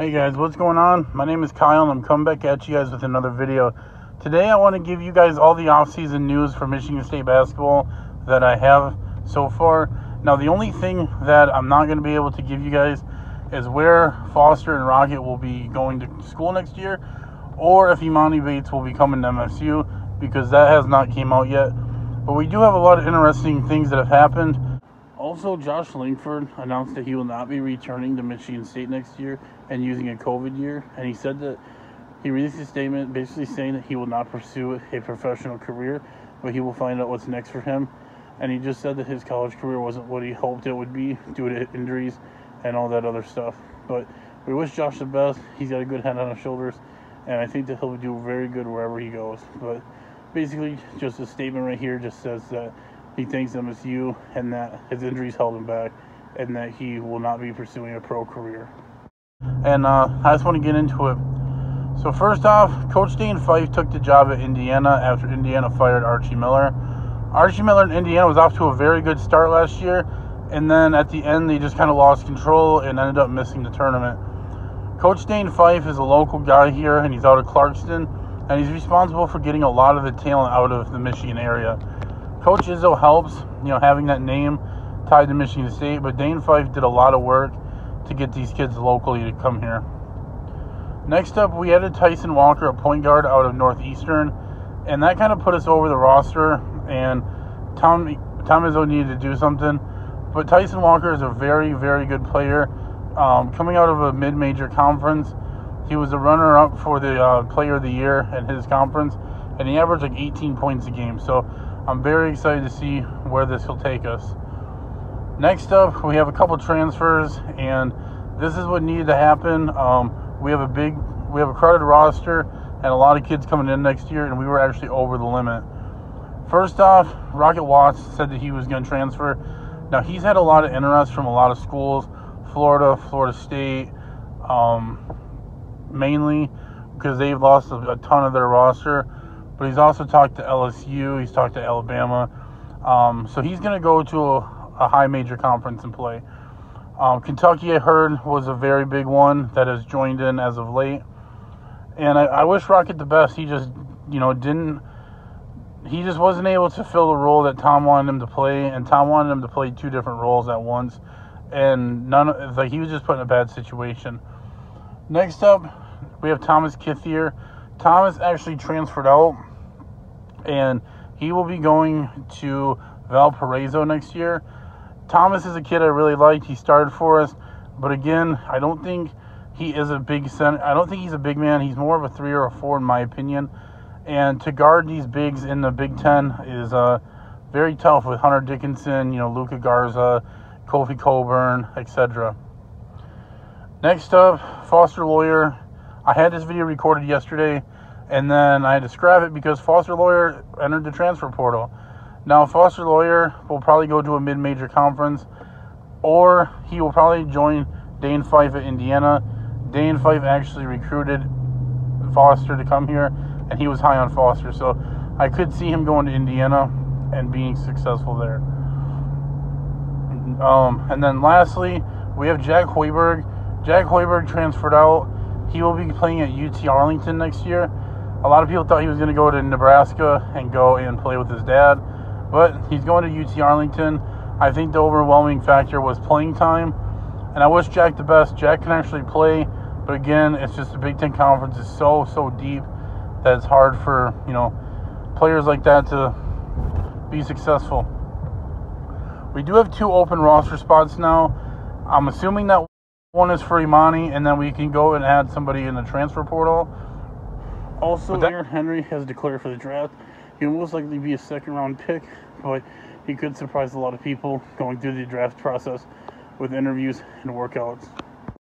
Hey guys, what's going on? My name is Kyle and I'm coming back at you guys with another video. Today I want to give you guys all the off-season news for Michigan State basketball that I have so far. Now the only thing that I'm not going to be able to give you guys is where Foster and Rocket will be going to school next year, or if Imani Bates will be coming to MSU, because that has not came out yet. But we do have a lot of interesting things that have happened. Also, Josh Langford announced that he will not be returning to Michigan State next year and using a COVID year. And he said that he released a statement basically saying that he will not pursue a professional career, but he will find out what's next for him. And he just said that his college career wasn't what he hoped it would be due to injuries and all that other stuff. But we wish Josh the best. He's got a good head on his shoulders, and I think that he'll do very good wherever he goes. But basically, just a statement right here just says that he thanks MSU and that his injuries held him back and that he will not be pursuing a pro career. And I just want to get into it. So first off, Coach Dane Fife took the job at Indiana after Indiana fired Archie Miller. Archie Miller in Indiana was off to a very good start last year, and then at the end they just kind of lost control and ended up missing the tournament. Coach Dane Fife is a local guy here, and he's out of Clarkston, and he's responsible for getting a lot of the talent out of the Michigan area. Coach Izzo helps, having that name tied to Michigan State, but Dane Fife did a lot of work to get these kids locally to come here. Next up, we added Tyson Walker, a point guard out of Northeastern, and that kind of put us over the roster, and Tom Izzo needed to do something. But Tyson Walker is a very, very good player. Coming out of a mid-major conference, he was a runner-up for the Player of the Year in his conference, and he averaged like 18 points a game. So I'm very excited to see where this will take us. Next up, we have a couple transfers, and this is what needed to happen. We have a crowded roster and a lot of kids coming in next year, and we were actually over the limit. First off, Rocket Watts said that he was going to transfer. Now, he's had a lot of interest from a lot of schools, Florida State, mainly because they've lost a ton of their roster. But he's also talked to LSU, he's talked to Alabama. So he's going to go to a high major conference and play. Kentucky, I heard, was a very big one that has joined in as of late. And I wish Rocket the best. He just, he just wasn't able to fill the role that Tom wanted him to play. And Tom wanted him to play two different roles at once. And he was just put in a bad situation. Next up, we have Thomas Kithier. Thomas actually transferred out, and he will be going to Valparaiso next year. Thomas is a kid I really liked. He started for us, but again, I don't think he is a big center. I don't think he's a big man. He's more of a 3 or a 4 in my opinion. And to guard these bigs in the Big Ten is very tough with Hunter Dickinson, Luka Garza, Kofi Coburn, etc. Next up, Foster Lawyer. I had this video recorded yesterday, and then I had to scrap it because Foster Lawyer entered the transfer portal. Now, Foster Lawyer will probably go to a mid-major conference, or he will probably join Dane Fife at Indiana. Dane Fife actually recruited Foster to come here, and he was high on Foster, so I could see him going to Indiana and being successful there. And then lastly, we have Jack Hoiberg. Jack Hoiberg transferred out. He will be playing at UT Arlington next year. A lot of people thought he was going to go to Nebraska and go and play with his dad, but he's going to UT Arlington. I think the overwhelming factor was playing time, and I wish Jack the best. Jack can actually play, but again, it's just the Big Ten Conference is so deep that it's hard for, players like that to be successful. We do have 2 open roster spots now. I'm assuming that one is for Imani, and then we can go and add somebody in the transfer portal. Also, Aaron Henry has declared for the draft. He will most likely be a second-round pick, but he could surprise a lot of people going through the draft process with interviews and workouts.